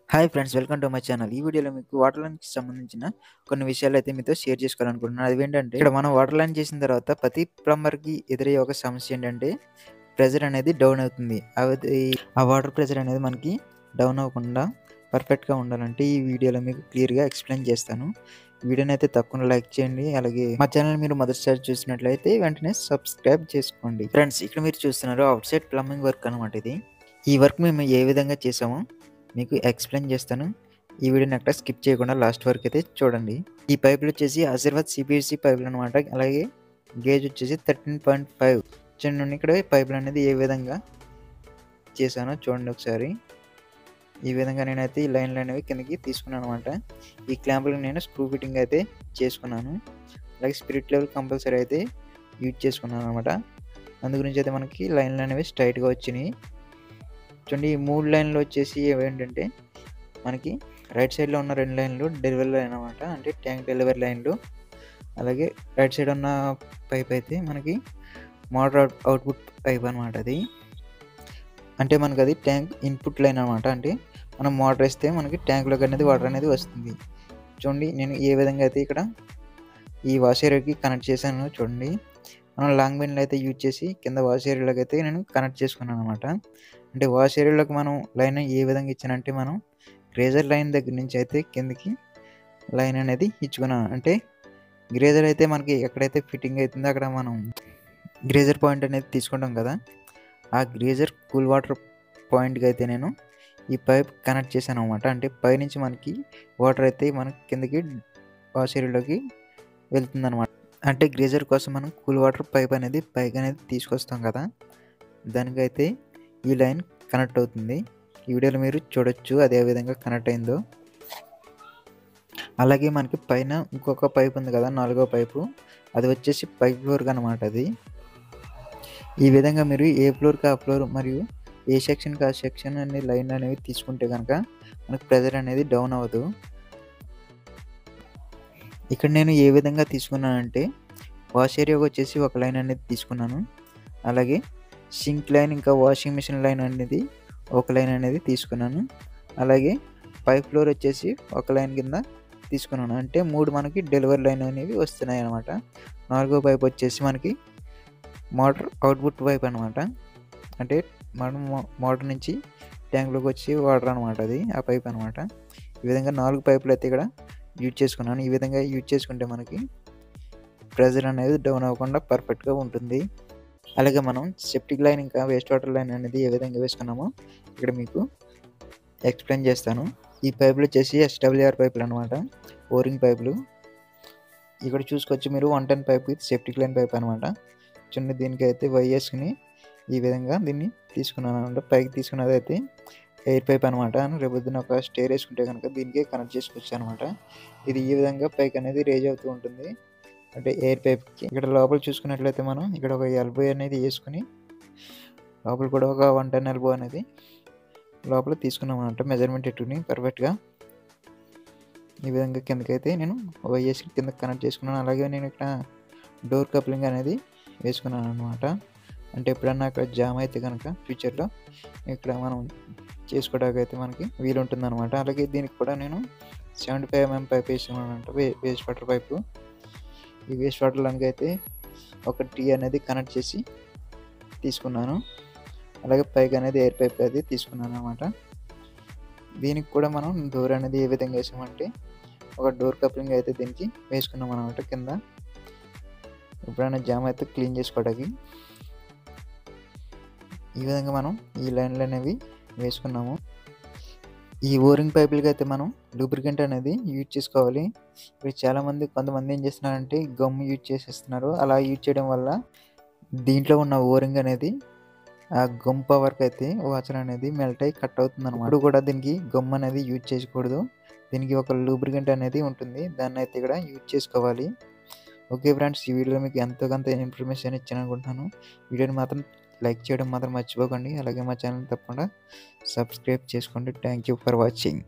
Hi friends, welcome to my channel. ఈ వీడియోలో మీకు వాటర్ లైన్‌కి సంబంధించిన కొన్ని విషయాలైతే మీతో షేర్ చేసుకోవాలనుకుంటున్నాను. అవేంటంటే, ఇక్కడ మనం వాటర్ లైన్ చేసిన తర్వాత ప్రతి ప్లంబర్‌కి ఎదురయ్యే ఒక సమస్య ఏంటంటే, ప్రెషర్ అనేది డౌన్ అవుతుంది. ఆ వాటర్ ప్రెషర్ అనేది మనకి డౌన్ అవ్వకుండా పర్ఫెక్ట్‌గా ఉండాలంటే ఈ వీడియోలో మీకు క్లియర్‌గా ఎక్స్‌ప్లెయిన్ చేస్తాను. వీడియోని అయితే తప్పకుండా లైక్ చేయండి. అలాగే మా ఛానల్ మీరు మొదటిసారి చూసినట్లయితే వెంటనే సబ్స్క్రైబ్ చేసుకోండి. ఫ్రెండ్స్, ఇక్కడ మీరు చూస్తున్నారు అవుట్ సైడ్ ప్లంబింగ్ వర్క్ అనమాట ఇది. ఈ వర్క్ మేము ఏ విధంగా చేసామో మీకు ఎక్స్‌ప్లెయిన్ చేస్తాను. ఈ వీడియోని ఎక్కడ స్కిప్ చేయకుండా లాస్ట్ వరకు అయితే చూడండి. ఈ పైపులు వచ్చేసి ఆశీర్వాద్ సిపివిసి పైపులు అనమాట. అలాగే గేజ్ వచ్చేసి 13.5. చూడండి ఇక్కడ పైపులు అనేది ఏ విధంగా చేశానో చూడండి ఒకసారి. ఈ విధంగా నేనైతే ఈ లైన్లు అనేవి కిందకి తీసుకున్నాను అనమాట. ఈ క్లాంపులకు నేను స్క్రూ ఫిట్టింగ్ అయితే చేసుకున్నాను. అలాగే స్పిరిట్ లెవెల్ కంపల్సరీ అయితే యూజ్ చేసుకున్నాను అనమాట. అందు గురించి అయితే మనకి లైన్లు అనేవి స్ట్రైట్‌గా వచ్చినాయి. చూడండి, ఈ 3 లైన్లు వచ్చేసి ఏంటంటే మనకి రైట్ సైడ్‌లో ఉన్న 2 లైన్లు డెలివరీ లైన్ అనమాట. అంటే ట్యాంక్ డెలివరీ లైన్లు. అలాగే రైట్ సైడ్ ఉన్న పైప్ అయితే మనకి మోటార్ అవుట్‌పుట్ పైప్ అనమాట అది. అంటే మనకి అది ట్యాంక్ ఇన్‌పుట్ లైన్ అనమాట. అంటే మనం మోటార్ వేస్తే మనకి ట్యాంక్‌లోకి అనేది వాటర్ అనేది వస్తుంది. చూడండి, నేను ఏ విధంగా అయితే ఇక్కడ ఈ వాష్ ఏరియాకి కనెక్ట్ చేశాను చూడండి. మనం లాంగ్ మెయిన్‌లో అయితే యూజ్ చేసి కింద వాష్ ఏరియాలోకి అయితే నేను కనెక్ట్ చేసుకున్నాను అనమాట. అంటే వాష్ ఏరియాలోకి మనం లైన్ ఏ విధంగా ఇచ్చానంటే, మనం గ్రేజర్ లైన్ దగ్గర నుంచి అయితే కిందకి లైన్ అనేది ఇచ్చుకున్నాను. అంటే గ్రేజర్ అయితే మనకి ఎక్కడైతే ఫిట్టింగ్ అవుతుందో అక్కడ మనం గ్రేజర్ పాయింట్ అనేది తీసుకుంటాం కదా, ఆ గ్రేజర్ కూల్ వాటర్ పాయింట్‌కి అయితే నేను ఈ పైప్ కనెక్ట్ చేశాను అనమాట. అంటే పైనుంచి మనకి వాటర్ అయితే మనకి కిందకి వాష్ ఏరియాలోకి వెళ్తుందనమాట. అంటే గ్రేజర్ కోసం మనం కూల్ వాటర్ పైప్ అనేది పైకి అనేది తీసుకొస్తాం కదా, దానికైతే ఈ లైన్ కనెక్ట్ అవుతుంది. ఈ వీడియోలో మీరు చూడొచ్చు అది ఏ విధంగా కనెక్ట్ అయిందో. అలాగే మనకి పైన ఇంకొక పైప్ ఉంది కదా, 4వ పైపు, అది వచ్చేసి పై ఫ్లోర్‌కి అనమాట అది. ఈ విధంగా మీరు ఏ ఫ్లోర్‌కి ఆ ఫ్లోర్ మరియు ఏ సెక్షన్‌కి ఆ సెక్షన్ అనే లైన్ అనేవి తీసుకుంటే కనుక మనకి ప్రెషర్ అనేది డౌన్ అవ్వదు. ఇక్కడ నేను ఏ విధంగా తీసుకున్నానంటే, వాష్ ఏరియాకి వచ్చేసి ఒక లైన్ అనేది తీసుకున్నాను. అలాగే సింక్ లైన్ ఇంకా వాషింగ్ మిషన్ లైన్ అనేది ఒక లైన్ అనేది తీసుకున్నాను. అలాగే పై ఫ్లోర్ వచ్చేసి ఒక లైన్ కింద తీసుకున్నాను. అంటే 3 మనకి డెలివరీ లైన్ అనేవి వస్తున్నాయి అనమాట. 4వ పైప్ వచ్చేసి మనకి మోటార్ అవుట్‌పుట్ పైప్ అనమాట. అంటే మనం మోటార్ నుంచి ట్యాంక్‌లోకి వచ్చి వాటర్ అనమాట అది, ఆ పైప్ అనమాట. ఈ విధంగా 4 పైపులు అయితే ఇక్కడ యూజ్ చేసుకున్నాను. ఈ విధంగా యూజ్ చేసుకుంటే మనకి ప్రెషర్ అనేది డౌన్ అవ్వకుండా పర్ఫెక్ట్‌గా ఉంటుంది. అలాగే మనం సెప్టిక్ లైన్ ఇంకా వేస్ట్ వాటర్ లైన్ అనేది ఏ విధంగా వేసుకున్నామో ఇక్కడ మీకు ఎక్స్‌ప్లెయిన్ చేస్తాను. ఈ పైపులు వచ్చేసి ఎస్‌డబ్ల్యూఆర్ పైపులు అనమాట. ఓరింగ్ పైపులు. ఇక్కడ చూసుకోవచ్చు మీరు 110 pipe with septic line pipe అనమాట. చూడండి, దీనికైతే వైఎస్‌ని ఈ విధంగా దీన్ని తీసుకున్నాను అనమాట. పైకి తీసుకున్నదైతే ఎయిర్ పైప్ అనమాట. రేపొద్దున ఒక స్టేర్ వేసుకుంటే కనుక దీనికే కనెక్ట్ చేసుకోవచ్చు అనమాట. ఇది ఈ విధంగా పైకి అనేది రేజ్ అవుతూ ఉంటుంది. అంటే ఎయిర్ పైప్‌కి. ఇక్కడ లోపల చూసుకున్నట్లయితే మనం ఇక్కడ ఒక ఎల్బో అనేది వేసుకొని లోపల కూడా ఒక 110 ఎల్బో అనేది లోపల తీసుకున్నాం అనమాట. మెజర్మెంట్ ఎట్టుకుని పర్ఫెక్ట్‌గా ఈ విధంగా కిందకైతే నేను వైఎస్ కిందకి కనెక్ట్ చేసుకున్నాను. అలాగే నేను ఇక్కడ డోర్ కప్లింగ్ అనేది వేసుకున్నాను అనమాట. అంటే ఎప్పుడన్నా అక్కడ జామ్ అయితే కనుక ఫ్యూచర్‌లో ఇక్కడ మనం చేసుకోవడానికి అయితే మనకి వీలుంటుందన్నమాట. అలాగే దీనికి కూడా నేను 75 mm పైప్ వేసుకున్నానంట. Waste water pipe. ఈ వేస్ట్ వాటర్ లైన్‌కి అయితే ఒక టీ అనేది కనెక్ట్ చేసి తీసుకున్నాను. అలాగే పైకి అనేది ఎయిర్ పైప్ అది తీసుకున్నాను అనమాట. దీనికి కూడా మనం డోర్ అనేది ఏ విధంగా వేసామంటే, ఒక డోర్ కప్లింగ్ అయితే దీనికి వేసుకున్నాం అనమాట కింద. ఎప్పుడైనా జామ్ అయితే క్లీన్ చేసుకోవడానికి ఈ విధంగా మనం ఈ లైన్లు అనేవి వేసుకున్నాము. ఈ ఓరింగ్ పైపులకి అయితే మనం లూబ్రికెంట్ అనేది యూజ్ చేసుకోవాలి. ఇప్పుడు కొంతమంది ఏం చేస్తున్నారంటే గమ్ యూజ్ చేసేస్తున్నారు. అలా యూజ్ చేయడం వల్ల దీంట్లో ఉన్న ఓరింగ్ అనేది ఆ గమ్ పవర్కి అయితే వాచర్ అనేది మెల్ట్ అయ్యి కట్ అవుతుందన్నమాట. ఇప్పుడు కూడా దీనికి గమ్ అనేది యూజ్ చేయకూడదు. దీనికి ఒక లూబ్రికెంట్ అనేది ఉంటుంది. దాన్ని అయితే ఇక్కడ యూజ్ చేసుకోవాలి. ఓకే ఫ్రెండ్స్, ఈ వీడియోలో మీకు ఎంతో కొంత ఇన్ఫర్మేషన్ ఇచ్చాను అనుకుంటున్నాను. వీడియోని మాత్రం లైక్ చేయడం మాత్రం మర్చిపోకండి. అలాగే మా ఛానల్ తప్పకుండా సబ్స్క్రైబ్ చేసుకోండి. Thank you for watching.